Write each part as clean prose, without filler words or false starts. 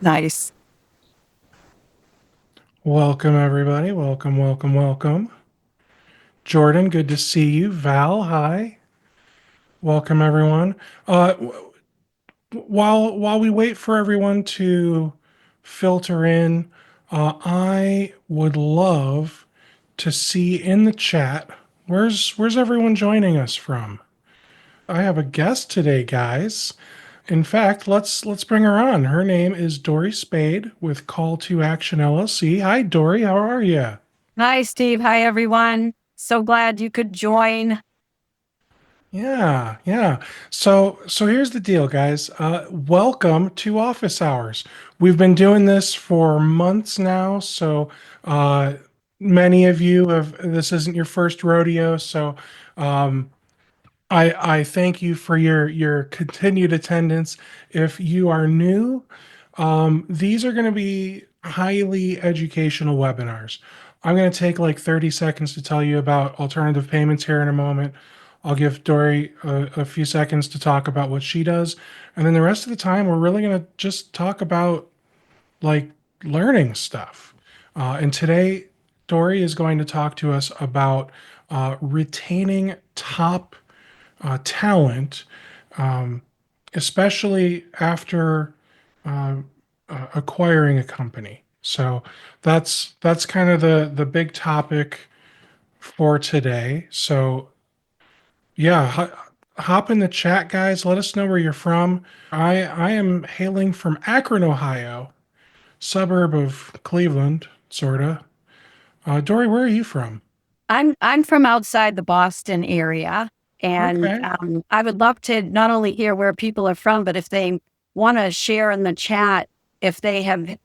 Nice. Welcome, everybody. Welcome, welcome, welcome. Jordan, good to see you. Val, hi. Welcome, everyone. While we wait for everyone to filter in, I would love to see in the chat where's everyone joining us from. I have a guest today, guys. In fact, let's bring her on. Her name is Dori Spade with Call To Action LLC. Hi, Dori. How are you? Hi, Steve. Hi, everyone. So glad you could join. Yeah, yeah. So here's the deal, guys. Welcome to office hours. We've been doing this for months now, so uh, many of you have. This isn't your first rodeo, so um, I thank you for your continued attendance. If you are new, these are going to be highly educational webinars. I'm going to take like 30 seconds to tell you about alternative payments here in a moment. I'll give Dory a few seconds to talk about what she does. And then the rest of the time, we're really going to just talk about like learning stuff. And today, Dory is going to talk to us about retaining top talent, um, especially after uh, acquiring a company. So that's kind of the big topic for today. So yeah, hop in the chat, guys. Let us know where you're from. I am hailing from Akron, Ohio, suburb of Cleveland, sorta. Dory, where are you from? I'm from outside the Boston area, and Okay. I would love to not only hear where people are from, but if they want to share in the chat, if they have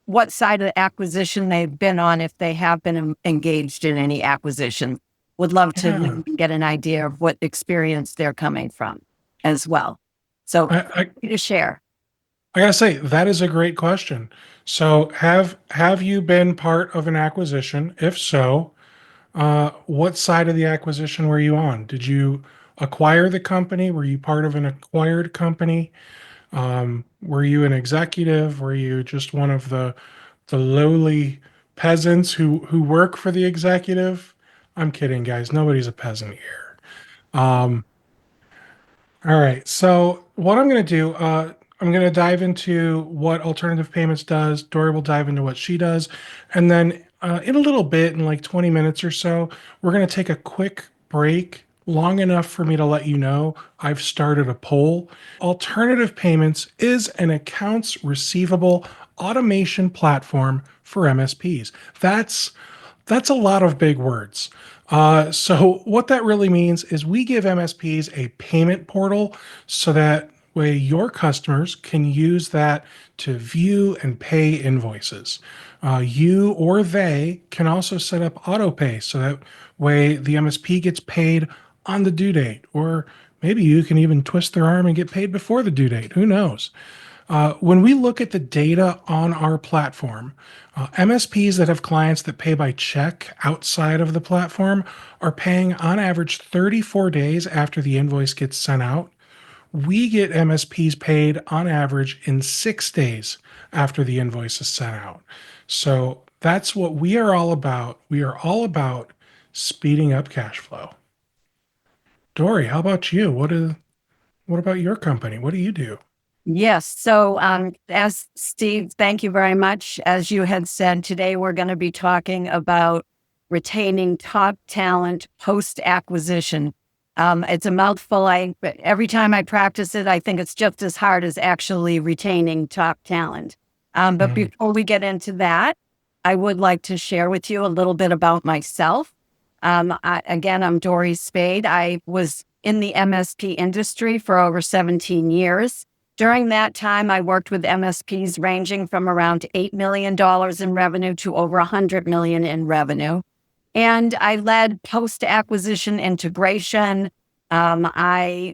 what side of the acquisition they've been on, if they have been engaged in any acquisition. Would love to Yeah. get an idea of what experience they're coming from as well. So, I, to share. I gotta say, that is a great question. So have you been part of an acquisition? If so, what side of the acquisition were you on? Did you acquire the company? Were you part of an acquired company? Were you an executive? Were you just one of the lowly peasants who work for the executive? I'm kidding, guys. Nobody's a peasant here. Um, all right. So what I'm going to do, I'm going to dive into what alternative payments does. Dory will dive into what she does, and then in a little bit, in like 20 minutes or so, we're going to take a quick break, long enough for me to let you know I've started a poll. Alternative payments is an accounts receivable automation platform for MSPs. That's a lot of big words. So what that really means is we give MSPs a payment portal so that way your customers can use that to view and pay invoices. You or they can also set up auto pay so that way the MSP gets paid on the due date, or maybe you can even twist their arm and get paid before the due date. Who knows? When we look at the data on our platform, MSPs that have clients that pay by check outside of the platform are paying on average 34 days after the invoice gets sent out. We get MSPs paid on average in 6 days after the invoice is sent out. So that's what we are all about. We are all about speeding up cash flow. Dory, how about you? What about your company? What do you do? Yes. So, as Steve, thank you very much. As you had said, today we're going to be talking about retaining top talent post acquisition. It's a mouthful. Every time I practice it, I think it's just as hard as actually retaining top talent. But Mhm. before we get into that, I would like to share with you a little bit about myself. Again, I'm Dori Spade. I was in the MSP industry for over 17 years. During that time, I worked with MSPs ranging from around $8 million in revenue to over $100 million in revenue. And I led post acquisition integration. I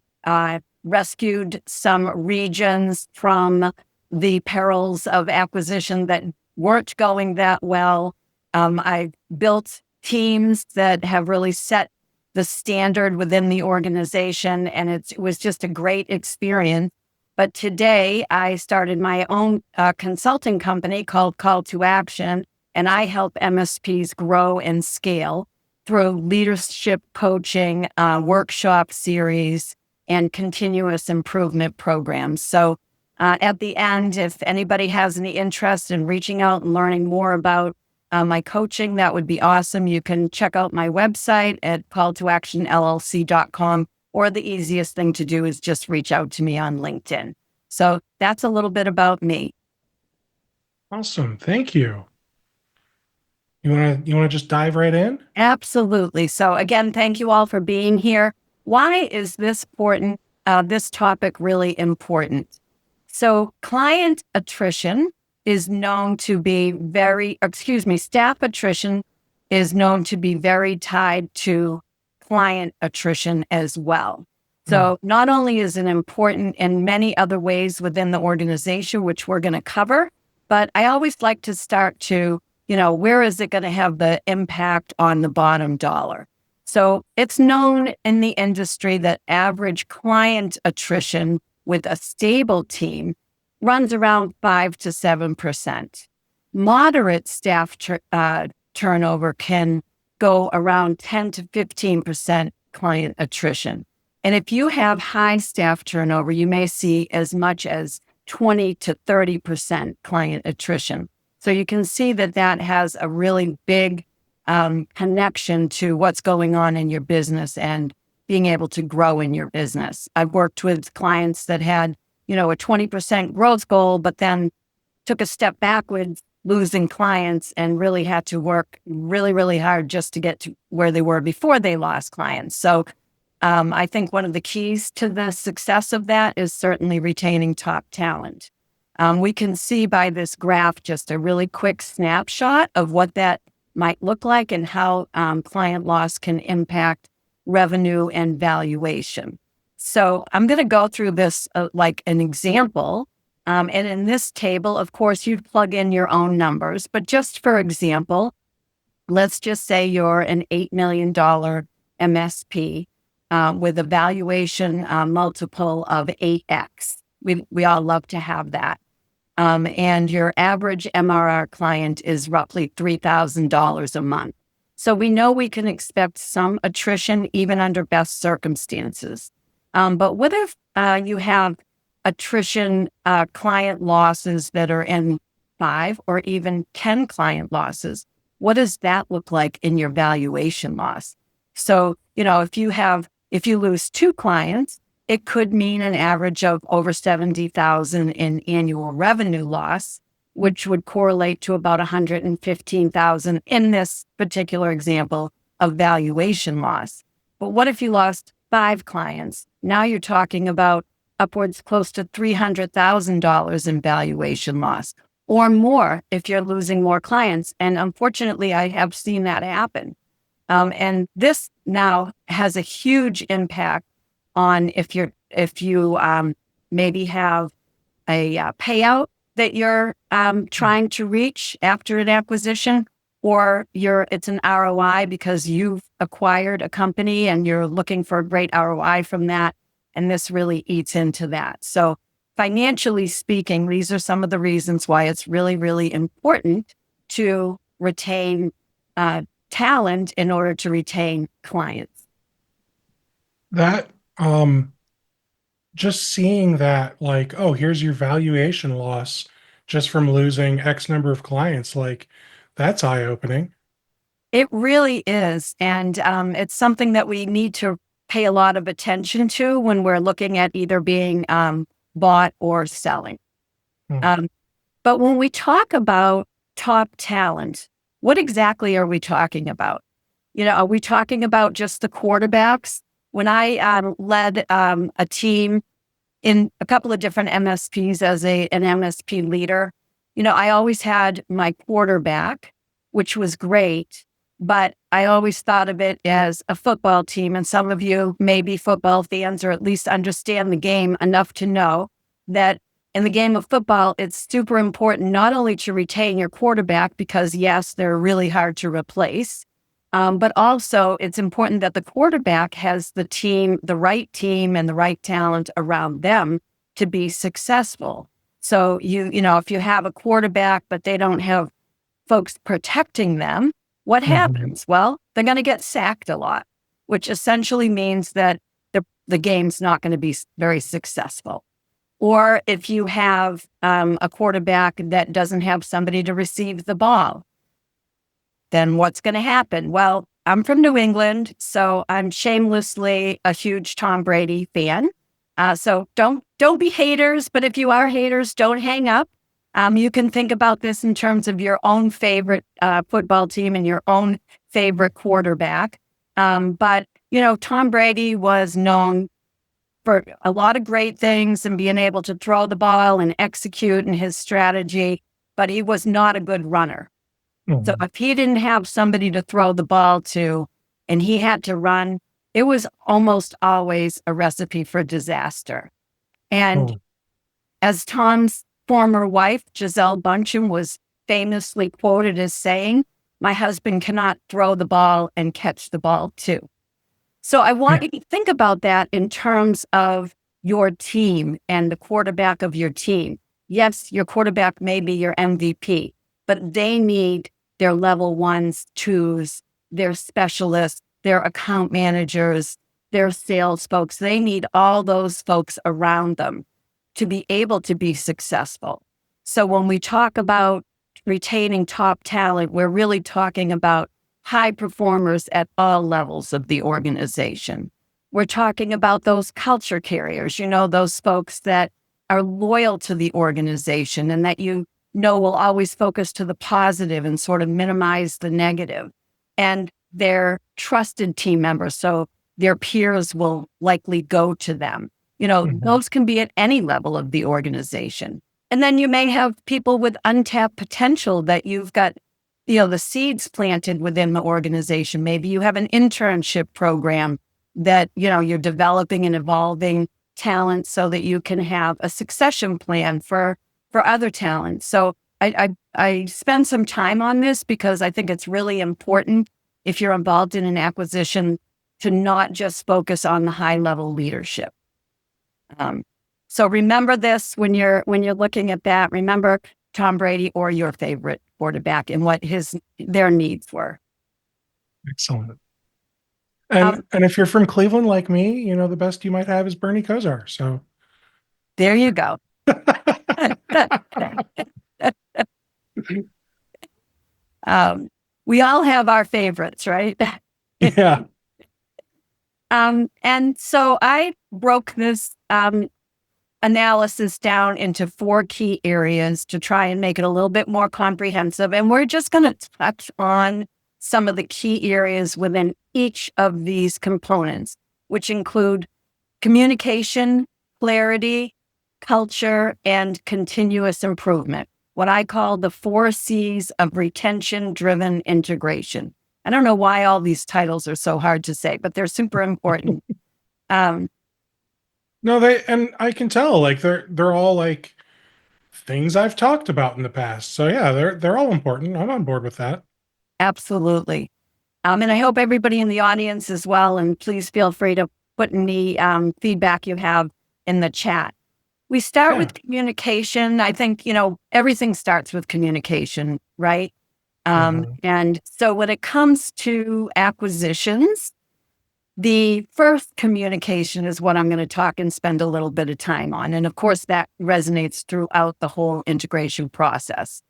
rescued some regions from the perils of acquisition that weren't going that well. I built teams that have really set the standard within the organization, and it was just a great experience. But today I started my own consulting company called Call To Action, and I help MSPs grow and scale through leadership coaching, workshop series, and continuous improvement programs. So at the end, if anybody has any interest in reaching out and learning more about my coaching, that would be awesome. You can check out my website at calltoactionllc.com, or the easiest thing to do is just reach out to me on LinkedIn. So that's a little bit about me. Awesome. Thank you. You wanna just dive right in? Absolutely. So again, thank you all for being here. Why is this important? This topic really important? So client attrition is known to be staff attrition is known to be very tied to client attrition as well. Mm. So not only is it important in many other ways within the organization, which we're going to cover, but I always like to start to, where is it going to have the impact on the bottom dollar? So it's known in the industry that average client attrition with a stable team runs around 5 to 7%. Moderate staff turnover can go around 10 to 15% client attrition. And if you have high staff turnover, you may see as much as 20 to 30% client attrition. So you can see that that has a really big connection to what's going on in your business and being able to grow in your business. I've worked with clients that had, a 20% growth goal, but then took a step backwards, losing clients, and really had to work really, really hard just to get to where they were before they lost clients. So I think one of the keys to the success of that is certainly retaining top talent. We can see by this graph just a really quick snapshot of what that might look like and how client loss can impact revenue and valuation. So I'm going to go through this like an example. And in this table, of course, you'd plug in your own numbers. But just for example, let's just say you're an $8 million MSP with a valuation multiple of 8x. We all love to have that. And your average MRR client is roughly $3,000 a month. So we know we can expect some attrition even under best circumstances. But what if you have attrition client losses that are in 5 or even 10 client losses? What does that look like in your valuation loss? So, if you lose 2 clients, it could mean an average of over $70,000 in annual revenue loss, which would correlate to about $115,000 in this particular example of valuation loss. But what if you lost 5 clients? Now you're talking about upwards close to $300,000 in valuation loss or more if you're losing more clients. And unfortunately, I have seen that happen. And this now has a huge impact on if you maybe have a payout that you're trying to reach after an acquisition, or it's an ROI because you've acquired a company and you're looking for a great ROI from that. And this really eats into that. So financially speaking, these are some of the reasons why it's really, really important to retain talent in order to retain clients. That just seeing that, like, oh, here's your valuation loss just from losing X number of clients, like, that's eye-opening. It really is. And it's something that we need to pay a lot of attention to when we're looking at either being bought or selling. Hmm. But when we talk about top talent, what exactly are we talking about? Are we talking about just the quarterbacks? When I led a team in a couple of different MSPs as an MSP leader, I always had my quarterback, which was great, but I always thought of it as a football team. And some of you may be football fans or at least understand the game enough to know that in the game of football, it's super important not only to retain your quarterback because, yes, they're really hard to replace, but also it's important that the quarterback has the right team and the right talent around them to be successful. So if you have a quarterback, but they don't have folks protecting them, what happens? Well, they're going to get sacked a lot, which essentially means that the game's not going to be very successful. Or if you have a quarterback that doesn't have somebody to receive the ball, then what's going to happen? Well, I'm from New England, so I'm shamelessly a huge Tom Brady fan. So don't be haters, but if you are haters, don't hang up. You can think about this in terms of your own favorite football team and your own favorite quarterback. But Tom Brady was known for a lot of great things and being able to throw the ball and execute in his strategy, but he was not a good runner. So if he didn't have somebody to throw the ball to and he had to run, it was almost always a recipe for disaster. And as Tom's former wife, Gisele Bündchen, was famously quoted as saying, "My husband cannot throw the ball and catch the ball too." So I want you to think about that in terms of your team and the quarterback of your team. Yes, your quarterback may be your MVP, but they need their level ones, twos, their specialists, their account managers, their sales folks. They need all those folks around them to be able to be successful. So when we talk about retaining top talent, we're really talking about high performers at all levels of the organization. We're talking about those culture carriers, those folks that are loyal to the organization and that will always focus to the positive and sort of minimize the negative. And they're trusted team members, so their peers will likely go to them. Those can be at any level of the organization. And then you may have people with untapped potential that you've got, the seeds planted within the organization. Maybe you have an internship program that, you're developing and evolving talent so that you can have a succession plan for other talent. So I spend some time on this because I think it's really important if you're involved in an acquisition to not just focus on the high level leadership. So remember this when you're looking at that. Remember Tom Brady or your favorite quarterback and what their needs were. Excellent. And if you're from Cleveland like me, the best you might have is Bernie Kosar. So there you go. We all have our favorites, right? Yeah. And so I broke this analysis down into 4 key areas to try and make it a little bit more comprehensive. And we're just going to touch on some of the key areas within each of these components, which include communication, clarity, culture, and continuous improvement. What I call the 4 C's of retention-driven integration. I don't know why all these titles are so hard to say, but they're super important. No, and I can tell, like they're all like things I've talked about in the past. So yeah, they're all important. I'm on board with that. Absolutely. And I hope everybody in the audience as well, and please feel free to put any feedback you have in the chat. We start with communication. I think, everything starts with communication, right? And so when it comes to acquisitions, the first communication is what I'm going to talk and spend a little bit of time on. And of course, that resonates throughout the whole integration process.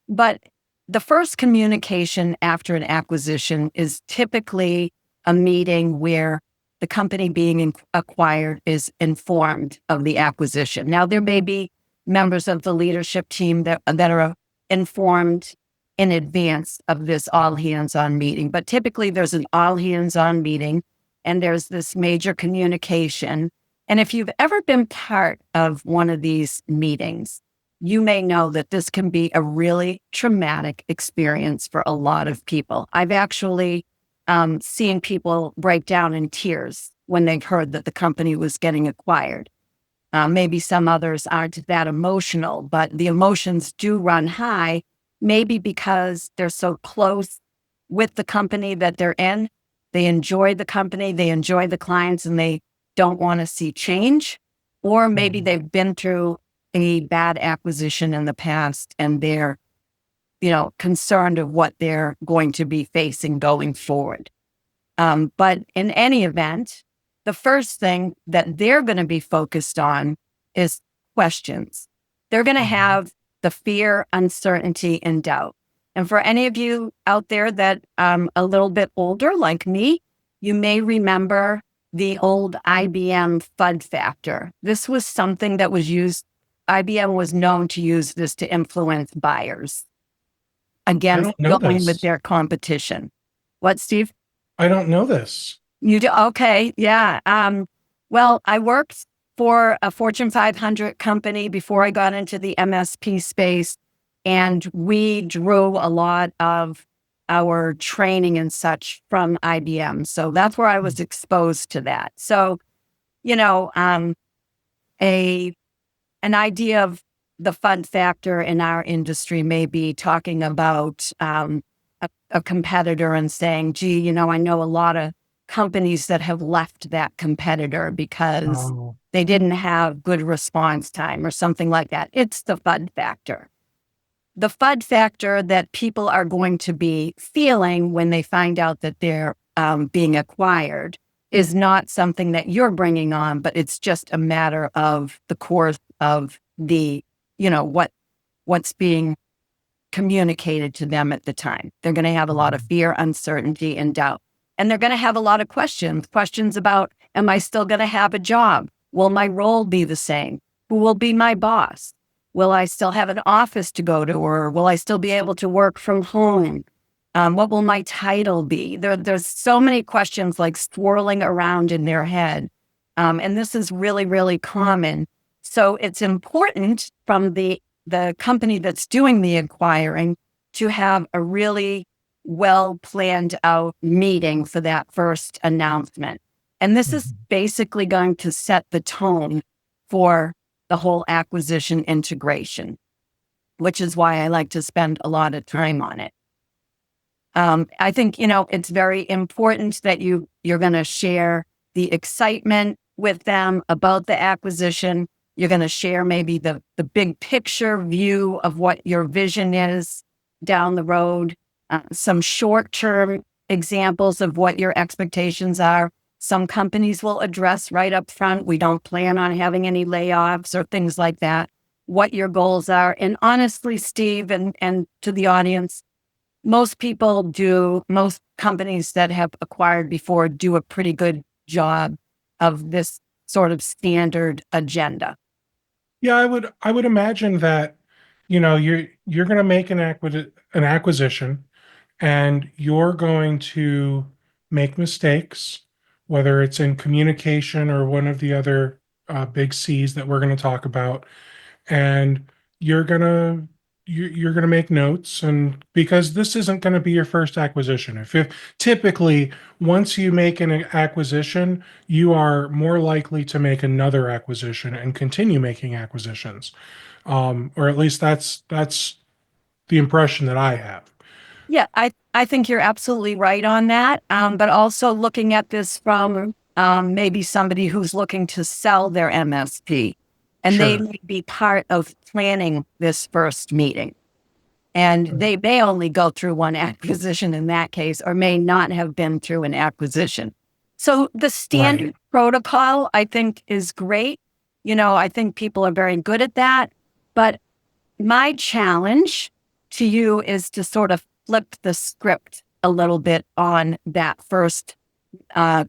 But the first communication after an acquisition is typically a meeting where the company being acquired is informed of the acquisition. Now, there may be members of the leadership team that are informed in advance of this all-hands-on meeting, but typically there's an all-hands-on meeting and there's this major communication. And if you've ever been part of one of these meetings, you may know that this can be a really traumatic experience for a lot of people. I've actually seen people break down in tears when they've heard that the company was getting acquired. Maybe some others aren't that emotional, but the emotions do run high, maybe because they're so close with the company that they're in. They enjoy the company, they enjoy the clients, and they don't want to see change. or maybe they've been through a bad acquisition in the past and they're, concerned of what they're going to be facing going forward. But in any event, the first thing that they're going to be focused on is questions. They're going to have the fear, uncertainty, and doubt. And for any of you out there that a little bit older like me, you may remember the old IBM FUD factor. This was something that was used. IBM was known to use this to influence buyers I against don't know going with this. their competition. What, Steve? I don't know this. You do? Okay. Yeah. Well, I worked for a Fortune 500 company before I got into the MSP space, and we drew a lot of our training and such from IBM. So that's where I was exposed to that. So, an idea of the fun factor in our industry may be talking about a competitor and saying, gee, I know a lot of companies that have left that competitor because Oh. they didn't have good response time or something like that. It's the FUD factor. The FUD factor that people are going to be feeling when they find out that they're being acquired is not something that you're bringing on, but it's just a matter of the course of the, what's being communicated to them at the time. They're going to have a lot of fear, uncertainty, and doubt. And they're going to have a lot of questions about, am I still going to have a job? Will my role be the same? Who will be my boss? Will I still have an office to go to, or will I still be able to work from home? What will my title be? There's so many questions like swirling around in their head. And this is really, really common. So it's important from the company that's doing the acquiring to have a really well planned out meeting for that first announcement. And this is basically going to set the tone for the whole acquisition integration, which is why I like to spend a lot of time on it. I think, it's very important that you're going to share the excitement with them about the acquisition. You're going to share maybe the big picture view of what your vision is down the road, some short-term examples of what your expectations are. Some companies will address right up front, we don't plan on having any layoffs or things like that, what your goals are. And honestly, Steve, and to the audience, most companies that have acquired before do a pretty good job of this sort of standard agenda. Yeah, I would imagine that, you're going to make an acquisition, and you're going to make mistakes, whether it's in communication or one of the other big C's that we're going to talk about, and you're gonna you're gonna make notes, and because this isn't going to be your first acquisition. If typically once you make an acquisition, you are more likely to make another acquisition and continue making acquisitions, or at least that's the impression that I have. Yeah, I think you're absolutely right on that. But also looking at this from maybe somebody who's looking to sell their MSP, and they Sure. may be part of planning this first meeting. And they may only go through one acquisition in that case, or may not have been through an acquisition. So the standard Right. protocol, I think, is great. I think people are very good at that. But my challenge to you is to sort of flip the script a little bit on that first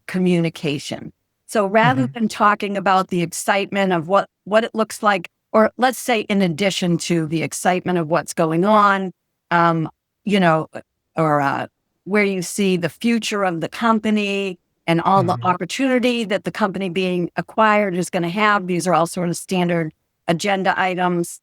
communication. So rather than talking about the excitement of what it looks like, or let's say in addition to the excitement of what's going on, um, you know, or where you see the future of the company and all the opportunity that the company being acquired is going to have. These are all sort of standard agenda items.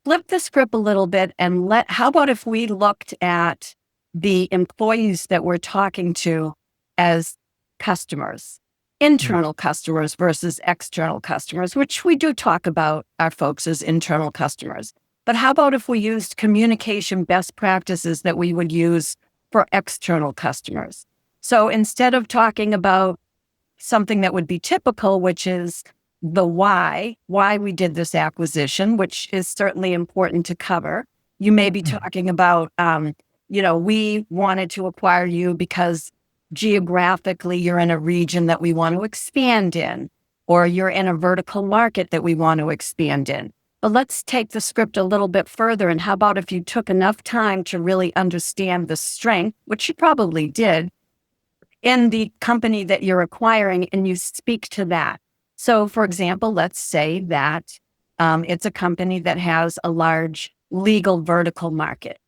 Flip the script a little bit and how about if we looked at the employees that we're talking to as customers, internal customers versus external customers, which we do talk about our folks as internal customers. But how about if we used communication best practices that we would use for external customers? So instead of talking about something that would be typical, which is, the why we did this acquisition, which is certainly important to cover. You may be Mhm. talking about, we wanted to acquire you because geographically you're in a region that we want to expand in, or you're in a vertical market that we want to expand in. But let's take the script a little bit further. And how about if you took enough time to really understand the strength, which you probably did, in the company that you're acquiring, and you speak to that. So, for example, let's say that it's a company that has a large legal vertical market,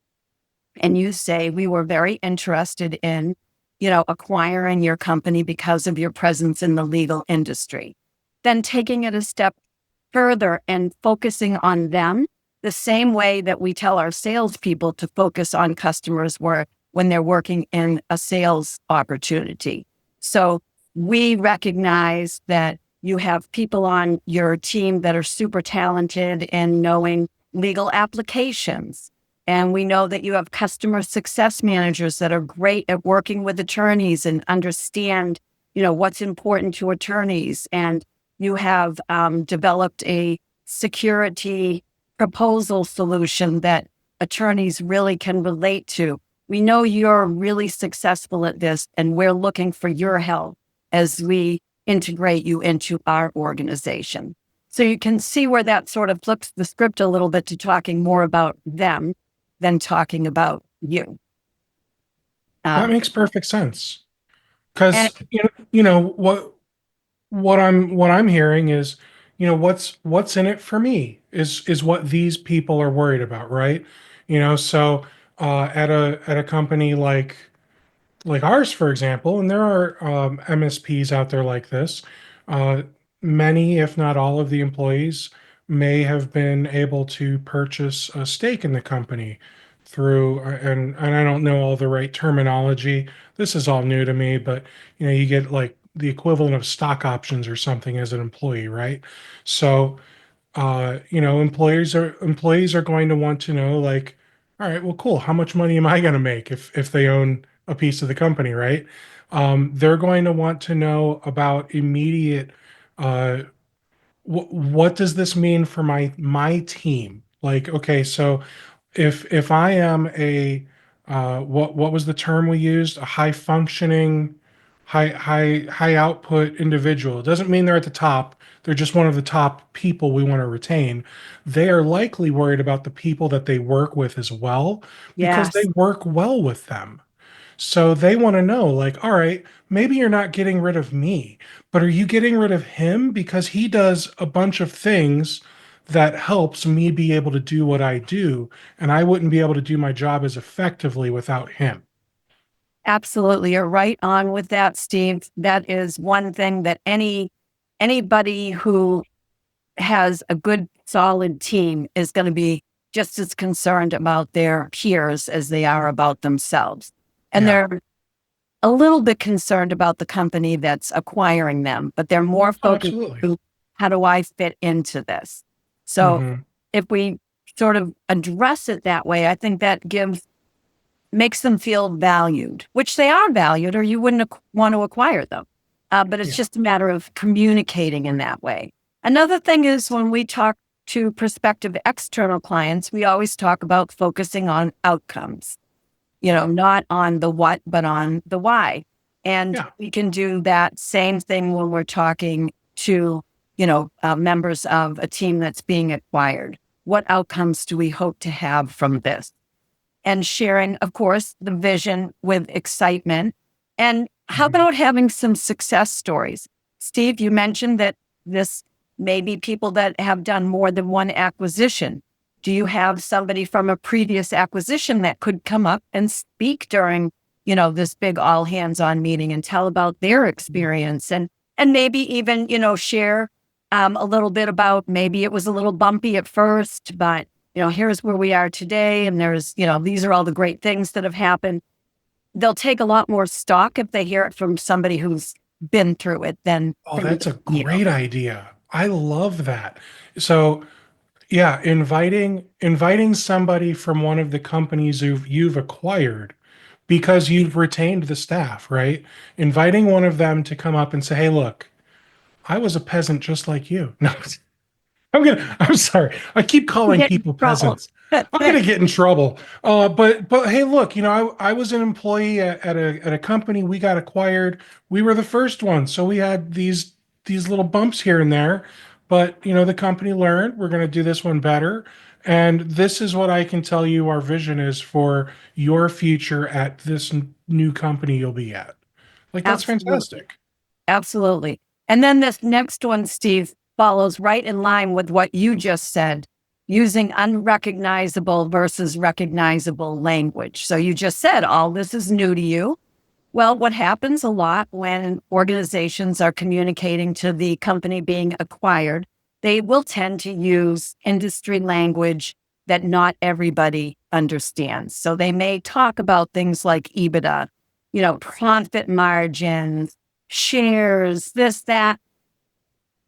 and you say, we were very interested in, acquiring your company because of your presence in the legal industry. Then taking it a step further and focusing on them the same way that we tell our salespeople to focus on customers when they're working in a sales opportunity. So we recognize that you have people on your team that are super talented in knowing legal applications. And we know that you have customer success managers that are great at working with attorneys and understand, what's important to attorneys. And you have developed a security proposal solution that attorneys really can relate to. We know you're really successful at this, and we're looking for your help as we integrate you into our organization. So you can see where that sort of flips the script a little bit to talking more about them than talking about you. That Um, makes perfect sense. and Because what I'm hearing is, what's in it for me is what these people are worried about, right? So at a company like ours, for example, and there are MSPs out there like this. Uh, Many, if not all, of the employees may have been able to purchase a stake in the company through, and I don't know all the right terminology. This is all new to me, but you get like the equivalent of stock options or something as an employee, right? So employees are going to want to know, like, all right, well, cool, how much money am I going to make if they own a piece of the company, right? They're going to want to know about immediate, uh, what does this mean for my team? Like, okay, so if I am what was the term we used? A high functioning, high output individual. It doesn't mean they're at the top. They're just one of the top people we want to retain. They are likely worried about the people that they work with as well, because they yes, work well with them. So they want to know, like, all right, maybe you're not getting rid of me, but are you getting rid of him because he does a bunch of things that helps me be able to do what I do, and I wouldn't be able to do my job as effectively without him. absolutely. You're right on with that, Steve. That is one thing that anybody who has a good, solid team is going to be just as concerned about their peers as they are about themselves. And Yeah. they're a little bit concerned about the company that's acquiring them, but they're more Oh, focused absolutely. on how do I fit into this? So Hmm. if we sort of address it that way, I think that makes them feel valued, which they are valued, or you wouldn't want to acquire them. But it's Yeah. just a matter of communicating in that way. Another thing is when we talk to prospective external clients, we always talk about focusing on outcomes, not on the what, but on the why. And Yeah. we can do that same thing when we're talking to, members of a team that's being acquired. What outcomes do we hope to have from this? And sharing, of course, the vision with excitement. And how Mhm. about having some success stories? Steve, you mentioned that this may be people that have done more than one acquisition. Do you have somebody from a previous acquisition that could come up and speak during, this big all hands on meeting and tell about their experience and maybe even, share a little bit about maybe it was a little bumpy at first, but here's where we are today. And there's, these are all the great things that have happened. They'll take a lot more stock if they hear it from somebody who's been through it than Oh, from that's a great idea. I love that. So, yeah, inviting somebody from one of the companies you've acquired because you've retained the staff, right? Inviting one of them to come up and say, "Hey, look, I was a peasant just like you. No, I'm sorry. I keep calling Get in people trouble. peasants. I'm gonna get in trouble. But hey, look, I was an employee at a company. We got acquired. We were the first one, so we had these little bumps here and there. But the company learned we're gonna do this one better. And this is what I can tell you our vision is for your future at this new company you'll be at. Like, that's Absolutely. fantastic. Absolutely. And then this next one, Steve, follows right in line with what you just said, using unrecognizable versus recognizable language. So you just said all this is new to you. Well, what happens a lot when organizations are communicating to the company being acquired, they will tend to use industry language that not everybody understands. So they may talk about things like EBITDA, profit margins, shares, this, that.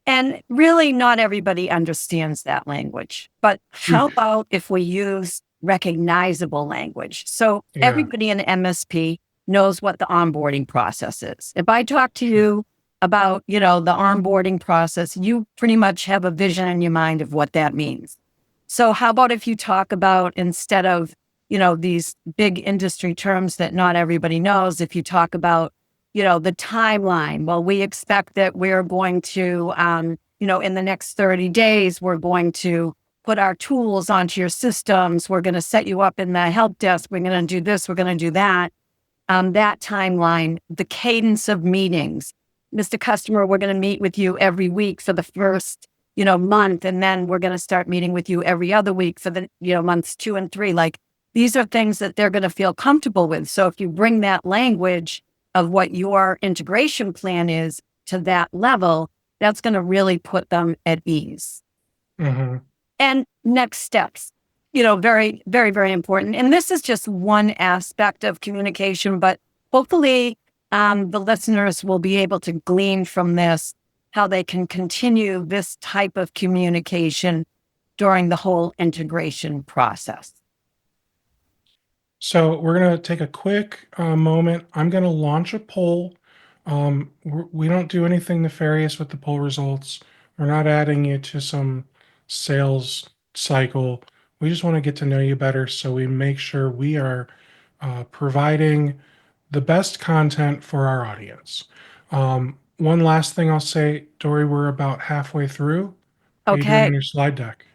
And really, not everybody understands that language. But how about if we use recognizable language? So Yeah. everybody in MSP knows what the onboarding process is. If I talk to you about, the onboarding process, you pretty much have a vision in your mind of what that means. So how about if you talk about, instead of, these big industry terms that not everybody knows, if you talk about the timeline. Well, we expect that we're going to, in the next 30 days, we're going to put our tools onto your systems. We're going to set you up in the help desk. We're going to do this. We're going to do that. That timeline, the cadence of meetings. Mr. Customer, we're going to meet with you every week for the first, month. And then we're going to start meeting with you every other week for the, months 2 and 3. Like, these are things that they're going to feel comfortable with. So if you bring that language of what your integration plan is to that level, that's going to really put them at ease. Hmm. And next steps, very, very, very important. And this is just one aspect of communication, but hopefully the listeners will be able to glean from this how they can continue this type of communication during the whole integration process. So we're going to take a quick moment. I'm going to launch a poll. We don't do anything nefarious with the poll results. We're not adding you to some sales cycle. We just want to get to know you better so we make sure we are providing the best content for our audience. One last thing I'll say, Dory, we're about halfway through. How you doing Okay. on your slide deck?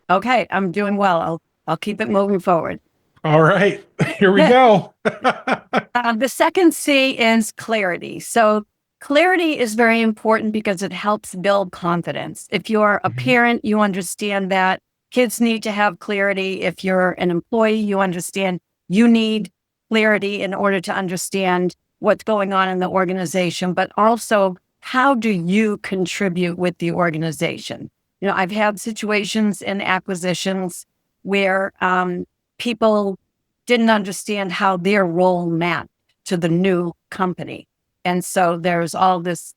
Okay. I'm doing well. I'll keep it moving forward. All right, here we go. The second C is clarity. So clarity is very important because it helps build confidence. If you're a Mhm. parent, you understand that kids need to have clarity. If you're an employee, you understand you need clarity in order to understand what's going on in the organization, but also how do you contribute with the organization? I've had situations in acquisitions where people didn't understand how their role mapped to the new company. And so there's all this,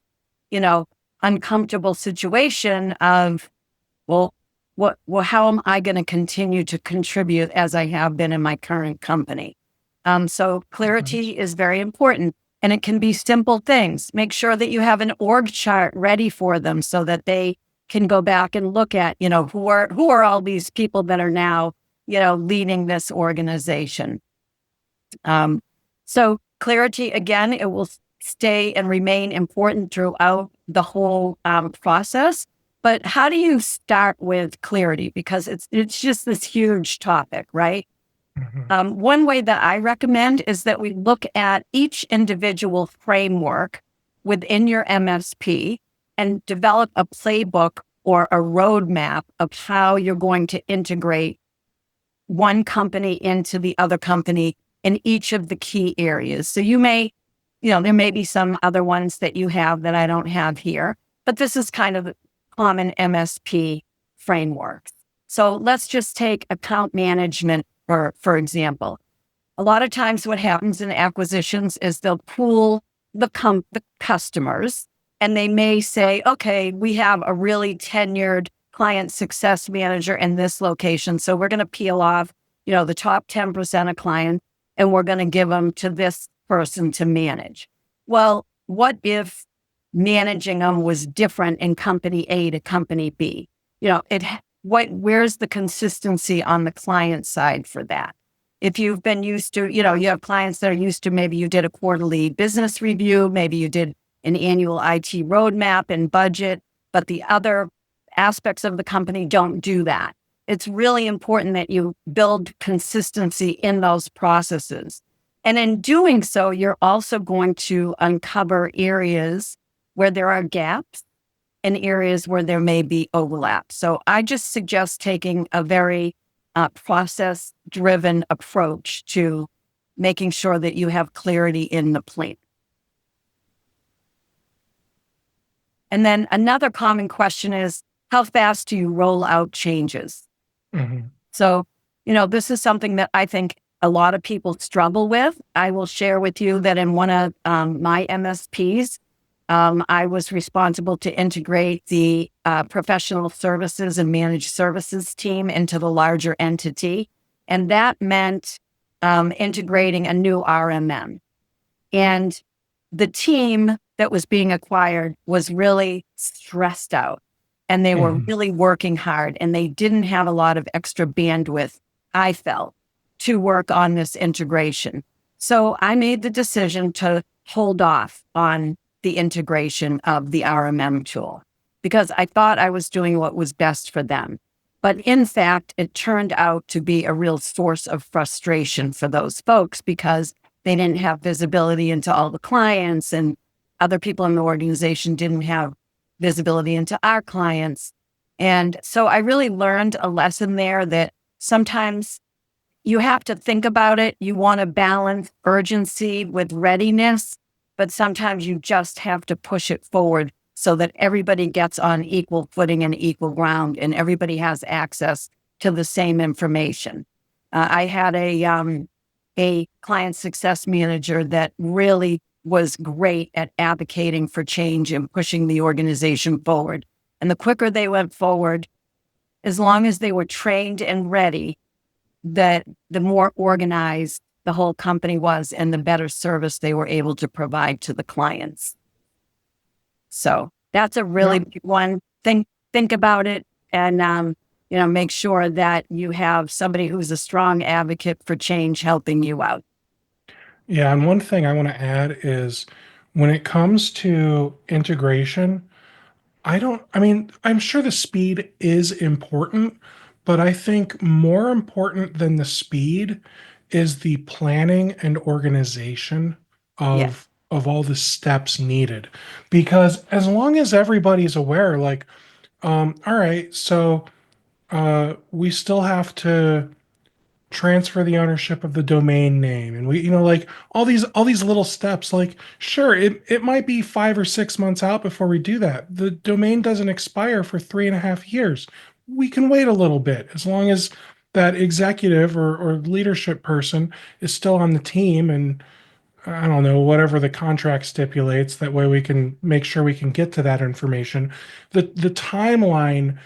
you know, uncomfortable situation of, how am I going to continue to contribute as I have been in my current company? So clarity is very important, and it can be simple things. Make sure that you have an org chart ready for them so that they can go back and look at, who are all these people that are now, leading this organization. So clarity, again, it will stay and remain important throughout the whole process. But how do you start with clarity? Because it's just this huge topic, right? Mhm. One way that I recommend is that we look at each individual framework within your MSP and develop a playbook or a roadmap of how you're going to integrate one company into the other company in each of the key areas. So there may be some other ones that you have that I don't have here, but this is kind of common MSP frameworks. So let's just take account management for example. A lot of times what happens in acquisitions is they'll pool the customers, and they may say, okay, we have a really tenured client success manager in this location. So we're going to peel off, the top 10% of clients, and we're going to give them to this person to manage. Well, what if managing them was different in company A to company B. Where's the consistency on the client side for that? If you've been used to, you have clients that are used to, maybe you did a quarterly business review, maybe you did an annual IT roadmap and budget, but the other aspects of the company don't do that. It's really important that you build consistency in those processes. And in doing so, you're also going to uncover areas where there are gaps and areas where there may be overlap. So I just suggest taking a very process-driven approach to making sure that you have clarity in the plan. And then another common question is, how fast do you roll out changes? Mm-hmm. So, this is something that I think a lot of people struggle with. I will share with you that in one of my MSPs, I was responsible to integrate the professional services and managed services team into the larger entity. And that meant integrating a new RMM. And the team that was being acquired was really stressed out, and they were really working hard, and they didn't have a lot of extra bandwidth, I felt, to work on this integration. So I made the decision to hold off on the integration of the RMM tool because I thought I was doing what was best for them. But in fact, it turned out to be a real source of frustration for those folks because they didn't have visibility into all the clients, and other people in the organization didn't have visibility into our clients. And so I really learned a lesson there that sometimes you have to think about it. You want to balance urgency with readiness, but sometimes you just have to push it forward so that everybody gets on equal footing and equal ground and everybody has access to the same information. I had a client success manager that really was great at advocating for change and pushing the organization forward. And the quicker they went forward, as long as they were trained and ready, that the more organized the whole company was and the better service they were able to provide to the clients. So that's a really big one. Think about it and make sure that you have somebody who's a strong advocate for change helping you out. Yeah, and one thing I want to add is when it comes to integration, I'm sure the speed is important, but I think more important than the speed is the planning and organization Yeah, of all the steps needed. Because as long as everybody's aware, like, all right, so we still have to transfer the ownership of the domain name, and we, like all these little steps, like, sure, it might be 5 or 6 months out before we do that. The domain doesn't expire for 3.5 years. We can wait a little bit as long as that executive or leadership person is still on the team, and I don't know, whatever the contract stipulates, that way we can make sure we can get to that information. The timeline,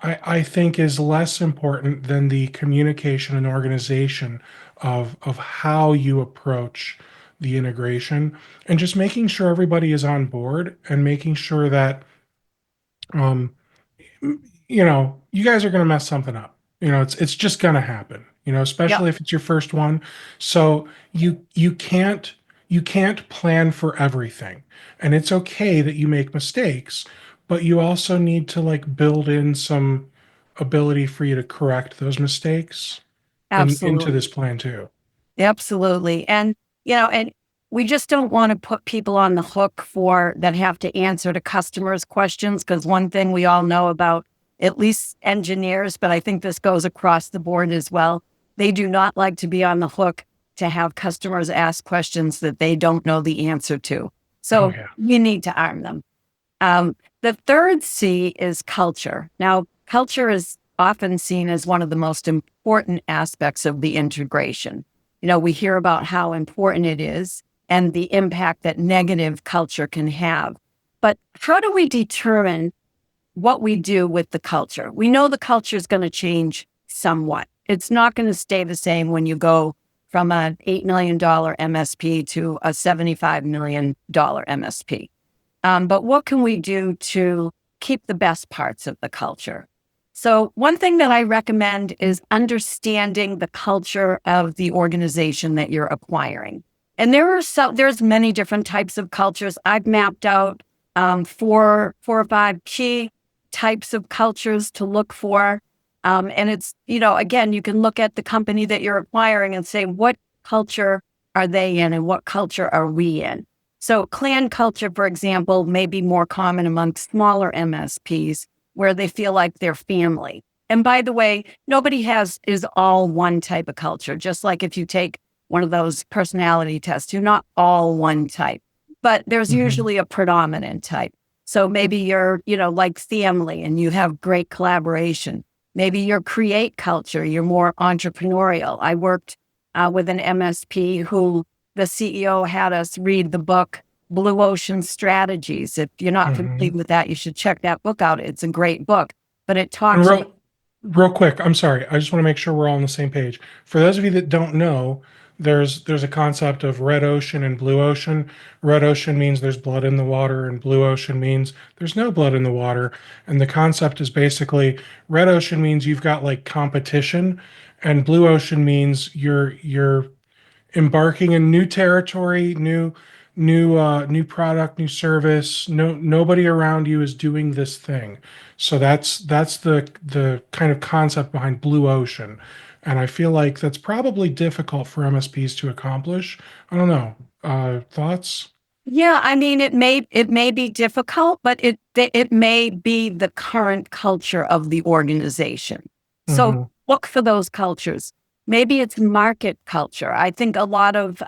I think, is less important than the communication and organization of how you approach the integration, and just making sure everybody is on board, and making sure that um you guys are going to mess something up. It's just going to happen, yeah, especially if it's your first one. So you can't plan for everything, and it's okay that you make mistakes, but you also need to, like, build in some ability for you to correct those mistakes into this absolutely. plan too. Absolutely. And we just don't want to put people on the hook that have to answer to customers' questions. Because one thing we all know about at least engineers, but I think this goes across the board as well, they do not like to be on the hook to have customers ask questions that they don't know the answer to. Oh So yeah. we need to arm them. The third C is culture. Now, culture is often seen as one of the most important aspects of the integration. We hear about how important it is and the impact that negative culture can have. But how do we determine what we do with the culture? We know the culture is going to change somewhat. It's not going to stay the same when you go from an $8 million MSP to a $75 million MSP. but what can we do to keep the best parts of the culture? So one thing that I recommend is understanding the culture of the organization that you're acquiring. And there's many different types of cultures. I've mapped out four or five key types of cultures to look for. And it's, again, you can look at the company that you're acquiring and say, what culture are they in and what culture are we in? So clan culture, for example, may be more common among smaller MSPs where they feel like they're family. And by the way, nobody is all one type of culture. Just like if you take one of those personality tests, you're not all one type, but there's usually a predominant type. So maybe you're, like family and you have great collaboration. Maybe you're create culture, you're more entrepreneurial. I worked with an MSP who the CEO had us read the book Blue Ocean Strategies. If you're not familiar with that, you should check that book out. It's a great book, but it And talks. real quick, I'm sorry. I just want to make sure we're all on the same page. For those of you that don't know, there's a concept of red ocean and blue ocean. Red ocean means there's blood in the water, and blue ocean means there's no blood in the water. And the concept is basically red ocean means you've got like competition, and blue ocean means you're embarking in new territory, new product, new service. Nobody around you is doing this thing. So that's the kind of concept behind blue ocean. And I feel like that's probably difficult for MSPs to accomplish. I don't know. Thoughts? Yeah, I mean, it may be difficult, but it may be the current culture of the organization. So Hmm. look for those cultures. Maybe it's market culture. I think a lot of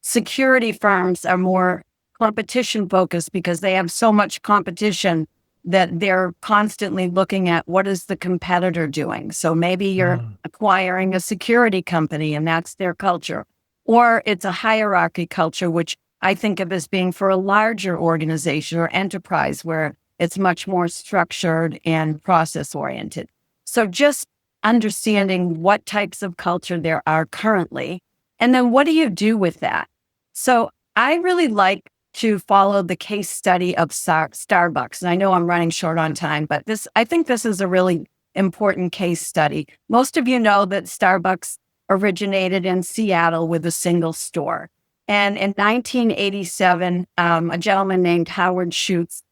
security firms are more competition focused because they have so much competition that they're constantly looking at what is the competitor doing. So maybe you're acquiring a security company and that's their culture. Or it's a hierarchy culture, which I think of as being for a larger organization or enterprise where it's much more structured and process oriented. So just understanding what types of culture there are currently, and then what do you do with that? So I really like to follow the case study of Starbucks. And I know I'm running short on time, but I think this is a really important case study. Most of you know that Starbucks originated in Seattle with a single store. And in 1987, a gentleman named Howard Schultz,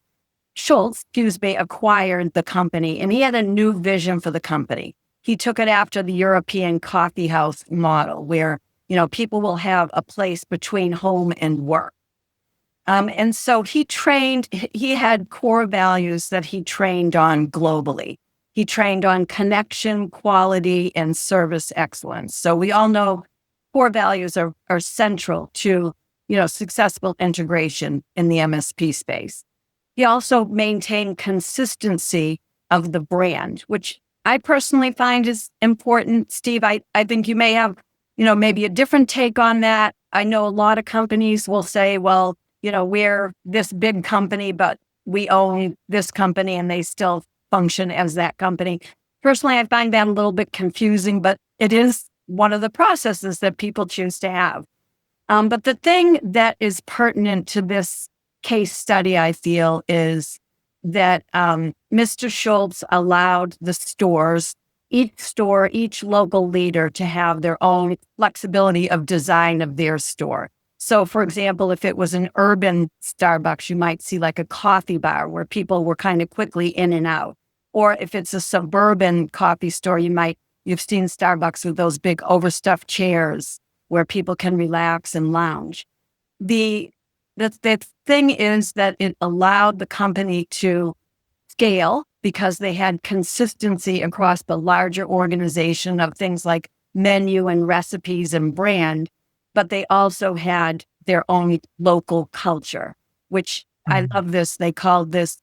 acquired the company, and he had a new vision for the company. He took it after the European coffee house model, where people will have a place between home and work. And so he had core values that he trained on globally. He trained on connection, quality, and service excellence. So we all know core values are central to, successful integration in the MSP space. He also maintained consistency of the brand, which I personally find is important. Steve, I think you may have, maybe a different take on that. I know a lot of companies will say, well, we're this big company, but we own this company and they still function as that company. Personally, I find that a little bit confusing, but it is one of the processes that people choose to have. But the thing that is pertinent to this case study, I feel, is that Mr. Schultz allowed the stores, each local leader to have their own flexibility of design of their store. So, for example, if it was an urban Starbucks, you might see like a coffee bar where people were kind of quickly in and out. Or if it's a suburban coffee store, you've seen Starbucks with those big overstuffed chairs where people can relax and lounge. The thing is that it allowed the company to scale because they had consistency across the larger organization of things like menu and recipes and brand, but they also had their own local culture, which I love this. They called this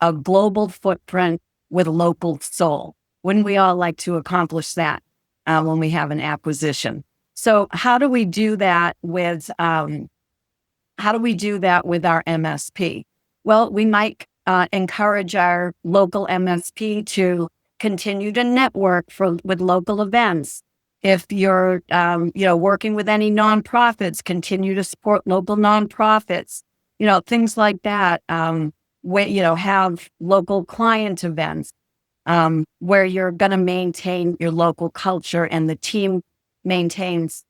a global footprint with local soul. Wouldn't we all like to accomplish that when we have an acquisition? So how do we do that with our MSP? Well, we might encourage our local MSP to continue to network with local events. If you're, working with any nonprofits, continue to support local nonprofits. things like that. Where, have local client events, where you're going to maintain your local culture and the team maintains,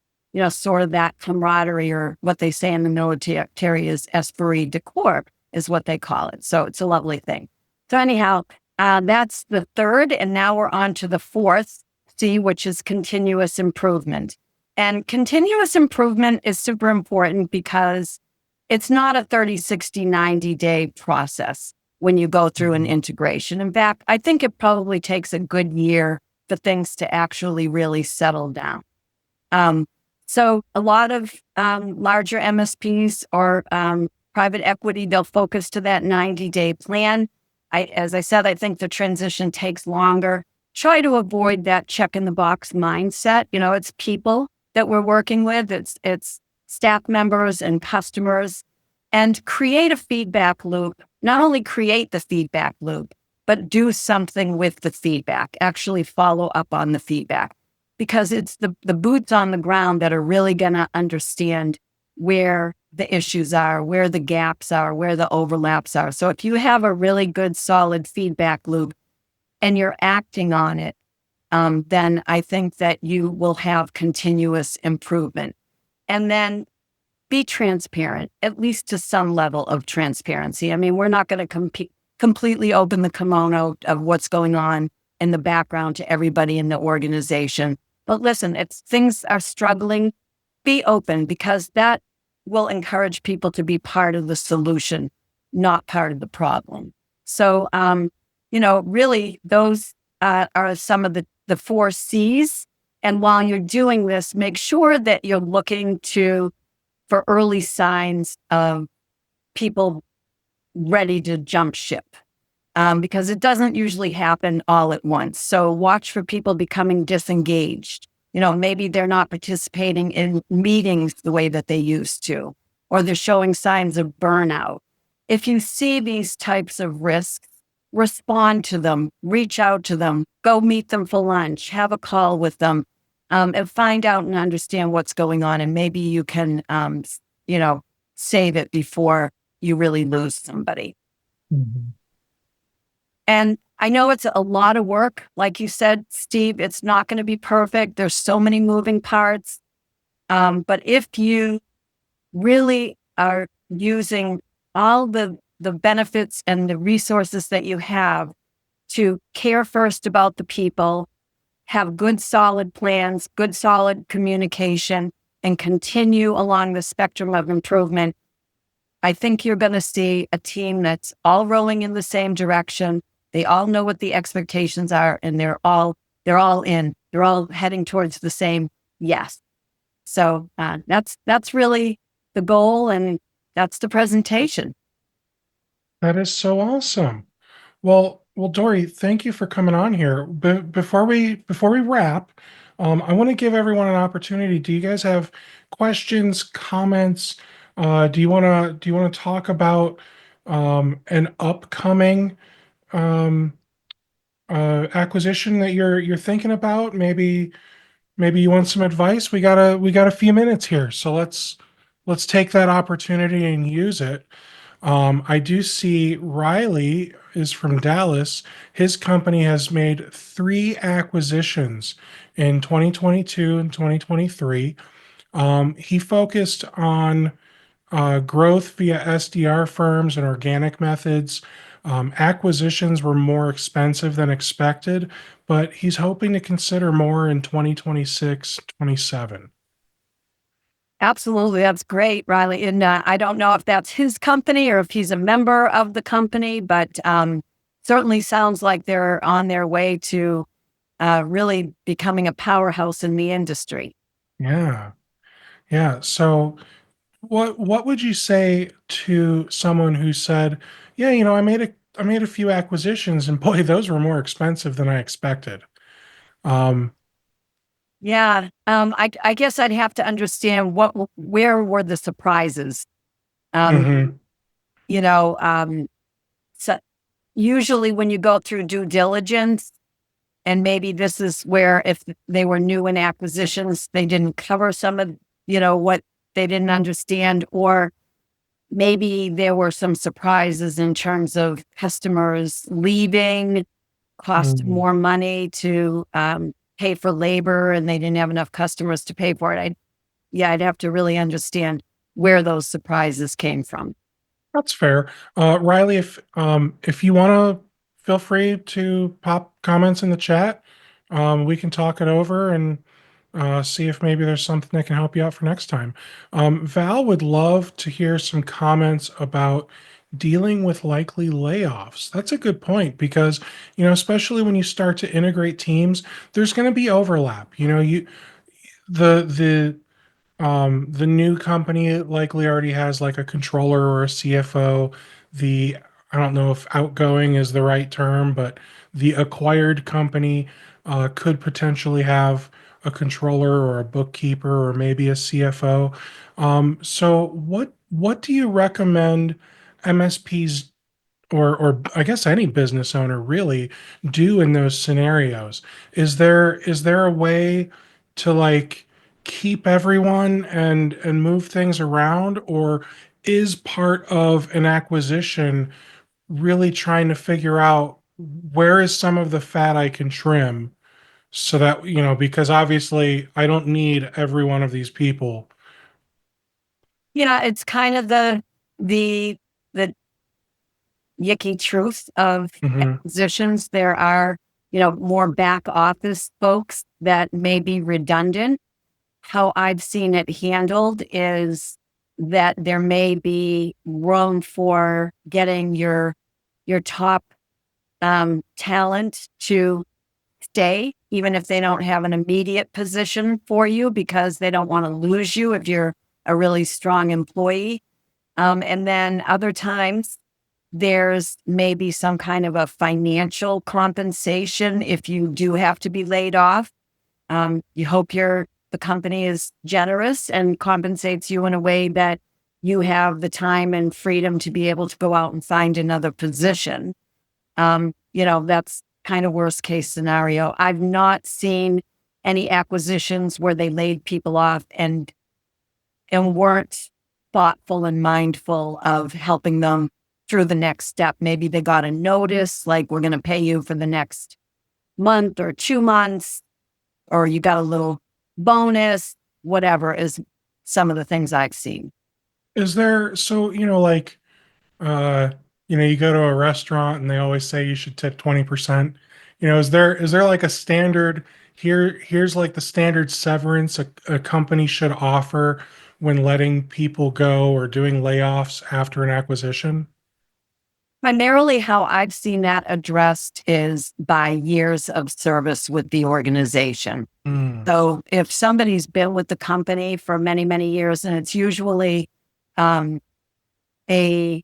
sort of that camaraderie, or what they say in the military is esprit de corps is what they call it. So it's a lovely thing. So anyhow, that's the third. And now we're on to the fourth C, which is continuous improvement. And continuous improvement is super important because it's not a 30, 60, 90-day process when you go through an integration. In fact, I think it probably takes a good year for things to actually really settle down. So a lot of larger MSPs or private equity, they'll focus to that 90-day plan. As I said, I think the transition takes longer. Try to avoid that check in the box mindset. It's people that we're working with. It's staff members and customers, and create a feedback loop. Not only create the feedback loop, but do something with the feedback. Actually follow up on the feedback, because it's the boots on the ground that are really going to understand where the issues are, where the gaps are, where the overlaps are. So if you have a really good, solid feedback loop and you're acting on it, then I think that you will have continuous improvement. And then be transparent, at least to some level of transparency. I mean, we're not going to completely open the kimono of what's going on in the background to everybody in the organization. But listen, if things are struggling, be open, because that will encourage people to be part of the solution, not part of the problem. So, really, those are some of the four C's. And while you're doing this, make sure that you're looking for early signs of people ready to jump ship, because it doesn't usually happen all at once. So watch for people becoming disengaged. Maybe they're not participating in meetings the way that they used to, or they're showing signs of burnout. If you see these types of risks, respond to them, reach out to them, go meet them for lunch, have a call with them, and find out and understand what's going on. And maybe you can, save it before you really lose somebody. Mhm. And I know it's a lot of work. Like you said, Steve, it's not going to be perfect. There's so many moving parts. But if you really are using all the benefits and the resources that you have to care first about the people, have good, solid plans, good, solid communication, and continue along the spectrum of improvement, I think you're going to see a team that's all rowing in the same direction. They all know what the expectations are, and they're all in. They're all heading towards the same yes. So that's really the goal, and that's the presentation. That is so awesome. Well, Dory, thank you for coming on here. Before we wrap, I want to give everyone an opportunity. Do you guys have questions, comments? Do you want to talk about an upcoming um, acquisition that you're thinking about? Maybe you want some advice. We got a few minutes here, so let's take that opportunity and use it. I do see Riley is from Dallas. His company has made three acquisitions in 2022 and 2023. He focused on growth via SDR firms and organic methods. Acquisitions were more expensive than expected, but he's hoping to consider more in 2026, 27. Absolutely. That's great, Riley. And I don't know if that's his company or if he's a member of the company, but certainly sounds like they're on their way to really becoming a powerhouse in the industry. Yeah. Yeah. So what would you say to someone who said, "Yeah, I made a few acquisitions, and boy, those were more expensive than I expected." Um, Yeah. I guess I'd have to understand where were the surprises? Um, mhm. you know, um, so usually when you go through due diligence, and maybe this is where if they were new in acquisitions, they didn't cover some of, what they didn't understand, or maybe there were some surprises in terms of customers leaving, cost Mm. more money to pay for labor, and they didn't have enough customers to pay for it. I'd have to really understand where those surprises came from. That's fair. Riley, if you want to, feel free to pop comments in the chat. We can talk it over and see if maybe there's something that can help you out for next time. Val would love to hear some comments about dealing with likely layoffs. That's a good point because, especially when you start to integrate teams, there's going to be overlap. The new company likely already has like a controller or a CFO. The I don't know if outgoing is the right term, but the acquired company could potentially have a controller or a bookkeeper or maybe a CFO. So what do you recommend MSPs or I guess any business owner really do in those scenarios? Is there a way to like keep everyone and move things around, or is part of an acquisition really trying to figure out where is some of the fat I can trim so that, because obviously I don't need every one of these people. Yeah, it's kind of the the yucky truth of Hmm. acquisitions. There are, more back office folks that may be redundant. How I've seen it handled is that there may be room for getting your top talent to stay, even if they don't have an immediate position for you, because they don't want to lose you if you're a really strong employee. And then other times, there's maybe some kind of a financial compensation if you do have to be laid off. You hope the company is generous and compensates you in a way that you have the time and freedom to be able to go out and find another position. That's kind of worst case scenario. I've not seen any acquisitions where they laid people off and weren't thoughtful and mindful of helping them through the next step. Maybe they got a notice like we're going to pay you for the next month or 2 months, or you got a little bonus, whatever is some of the things I've seen. Is there, so, like, uh, you go to a restaurant and they always say you should tip 20%. Is there like a standard here's like the standard severance a company should offer when letting people go or doing layoffs after an acquisition? Primarily, how I've seen that addressed is by years of service with the organization. Mm, So if somebody's been with the company for many, many years, and it's usually um, a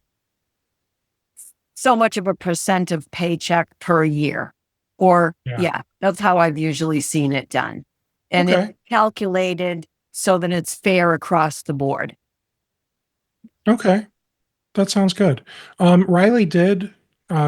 so much of a percent of paycheck per year, or yeah. yeah, that's how I've usually seen it done. And it's Okay. calculated so that it's fair across the board. Okay. That sounds good. Riley did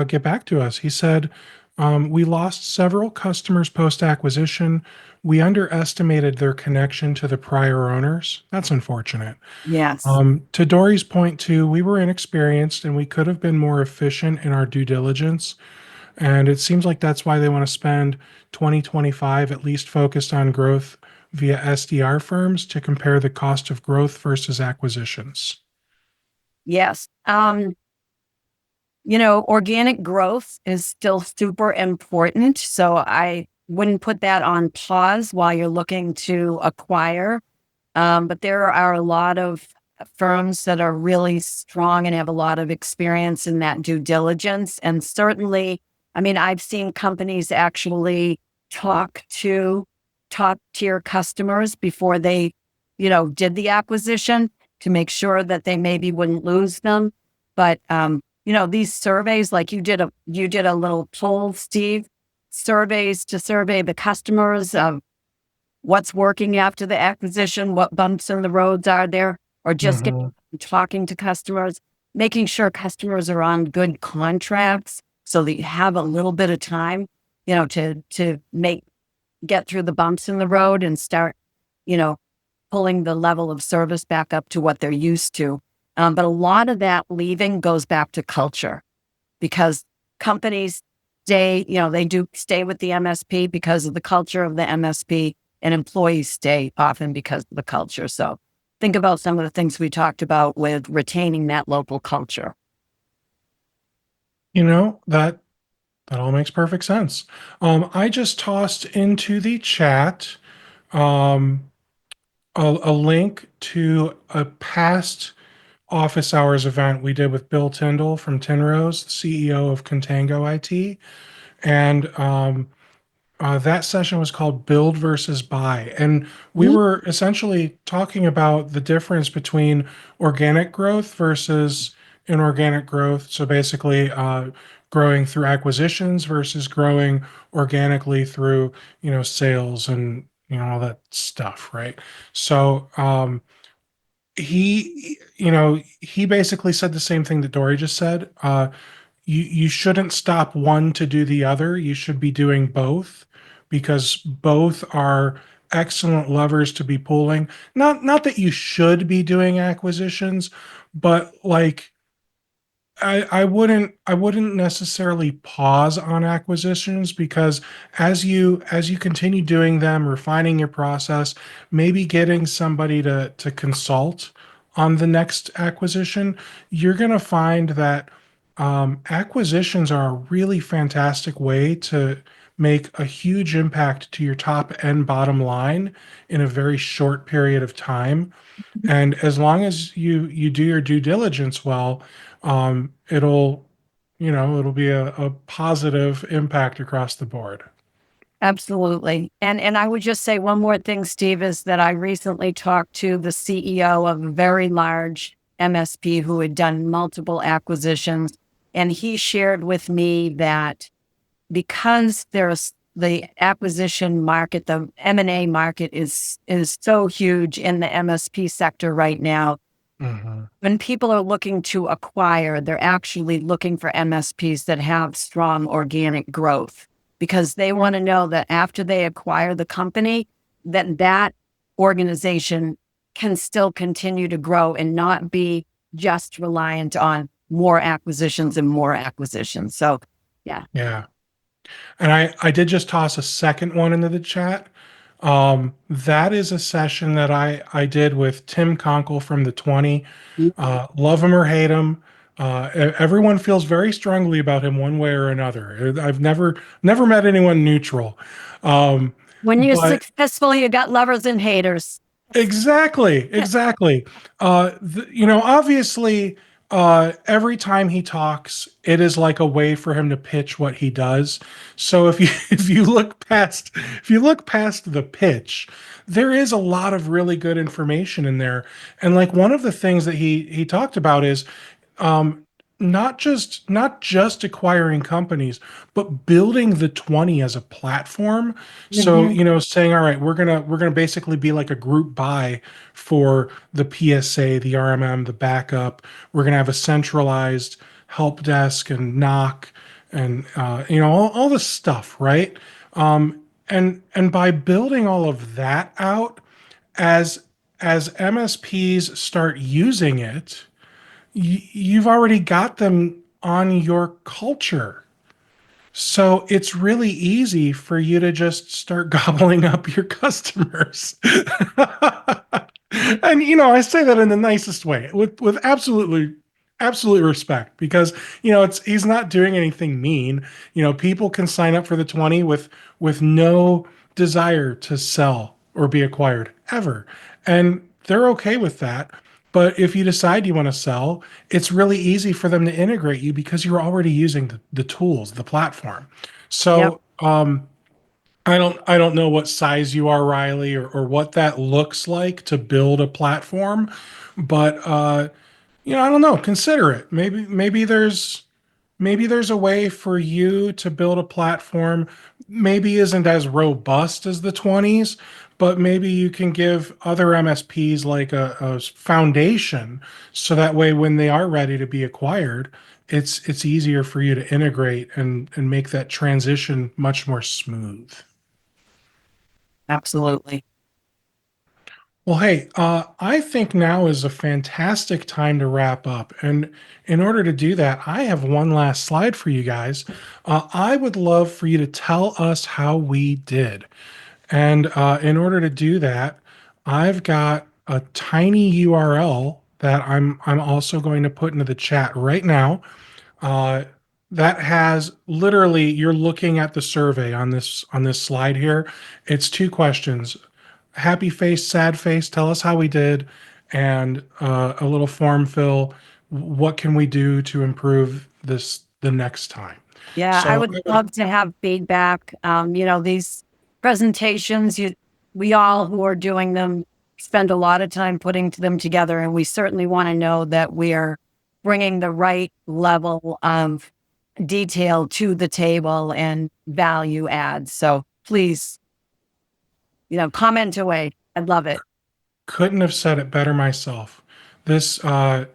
get back to us. He said, we lost several customers post acquisition. We underestimated their connection to the prior owners. That's unfortunate. Yes. To Dory's point, too, we were inexperienced and we could have been more efficient in our due diligence. And it seems like that's why they want to spend 2025 at least focused on growth via SDR firms to compare the cost of growth versus acquisitions. Yes. Organic growth is still super important. So I wouldn't put that on pause while you're looking to acquire. But there are a lot of firms that are really strong and have a lot of experience in that due diligence. And certainly, I mean, I've seen companies actually talk to top tier customers before they, did the acquisition to make sure that they maybe wouldn't lose them. But these surveys, like you did a little poll, Steve, surveys to survey the customers of what's working after the acquisition, what bumps in the roads are there, or just Hmm. talking to customers, making sure customers are on good contracts so that you have a little bit of time, to get through the bumps in the road and start, you know, pulling the level of service back up to what they're used to. But a lot of that leaving goes back to culture because companies stay, they do stay with the MSP because of the culture of the MSP, and employees stay often because of the culture. So think about some of the things we talked about with retaining that local culture. That all makes perfect sense. I just tossed into the chat um, a link to a past office hours event we did with Bill Tyndall from Tinrose, CEO of Contango IT. And that session was called Build versus Buy. And we Mhm. were essentially talking about the difference between organic growth versus inorganic growth. So basically, growing through acquisitions versus growing organically through, sales and, all that stuff, right? So, he basically said the same thing that Dory just said. You shouldn't stop one to do the other. You should be doing both because both are excellent levers to be pulling. Not that you should be doing acquisitions, but like I wouldn't necessarily pause on acquisitions because as you continue doing them, refining your process, maybe getting somebody to consult on the next acquisition, you're going to find that acquisitions are a really fantastic way to make a huge impact to your top and bottom line in a very short period of time. And as long as you do your due diligence well, it'll be a positive impact across the board. Absolutely. And I would just say one more thing, Steve, is that I recently talked to the CEO of a very large MSP who had done multiple acquisitions. And he shared with me that because there's the acquisition market, the M&A market is so huge in the MSP sector right now. Mhm. When people are looking to acquire, they're actually looking for MSPs that have strong organic growth because they want to know that after they acquire the company, that organization can still continue to grow and not be just reliant on more acquisitions and more acquisitions. So, yeah. Yeah. And I did just toss a second one into the chat. That is a session that I did with Tim Conkle from the 20. Love him or hate him. Everyone feels very strongly about him one way or another. I've never met anyone neutral. Um, When you're but successful, you got lovers and haters. Exactly, exactly. Obviously, every time he talks, it is like a way for him to pitch what he does. So if you if you look past the pitch, there is a lot of really good information in there. And like one of the things that he talked about is um, not just acquiring companies, but building the 20 as a platform. So, Mhm. saying, all right, we're gonna basically be like a group buy for the PSA, the RMM, the backup. We're gonna have a centralized help desk and knock and all this stuff, right? And by building all of that out as MSPs start using it, you've already got them on your culture. So it's really easy for you to just start gobbling up your customers. And I say that in the nicest way, with absolute respect, because it's he's not doing anything mean. People can sign up for the 20 with no desire to sell or be acquired ever. And they're okay with that. But if you decide you want to sell, it's really easy for them to integrate you because you're already using the tools, the platform. Yep. So I don't know what size you are, Riley, or what that looks like to build a platform, but I don't know. Consider it. Maybe there's a way for you to build a platform. Maybe isn't as robust as the 20s, but maybe you can give other MSPs like a foundation so that way when they are ready to be acquired, it's easier for you to integrate and make that transition much more smooth. Absolutely. Well, hey, I think now is a fantastic time to wrap up. And in order to do that, I have one last slide for you guys. I would love for you to tell us how we did. And in order to do that, I've got a tiny URL that I'm also going to put into the chat right now. Uh, that has literally, you're looking at the survey on this slide here. It's two questions: happy face, sad face, tell us how we did, and a little form fill. What can we do to improve this the next time? Yeah, I So would love to have feedback. These presentations, we all who are doing them spend a lot of time putting them together, and we certainly want to know that we are bringing the right level of detail to the table and value add. So please, comment away. I'd love it. couldn't have said it better myself. This like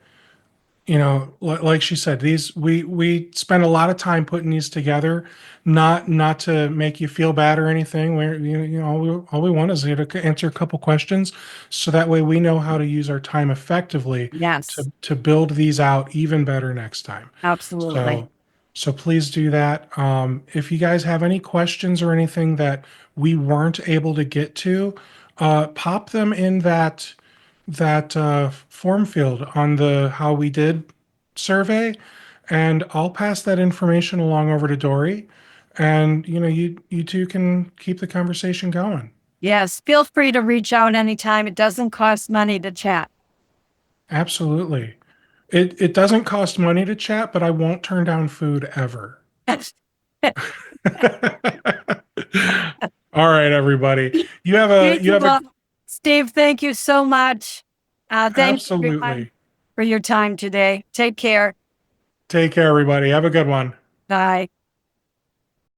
she said, these we spend a lot of time putting these together, not to make you feel bad or anything. Where all we want is you to answer a couple questions, so that way we know how to use our time effectively Yes, to build these out even better next time. absolutely. So please do that. If you guys have any questions or anything that we weren't able to get to, pop them in that form field on the how we did survey, and I'll pass that information along over to Dory, and you two can keep the conversation going. Yes, feel free to reach out anytime. It doesn't cost money to chat. Absolutely. It doesn't cost money to chat, but I won't turn down food ever. All right, everybody. You have a Thank you you, have a Steve. Thank you so much. Thank you everyone absolutely. for your time today. Take care. Take care, everybody. Have a good one. Bye.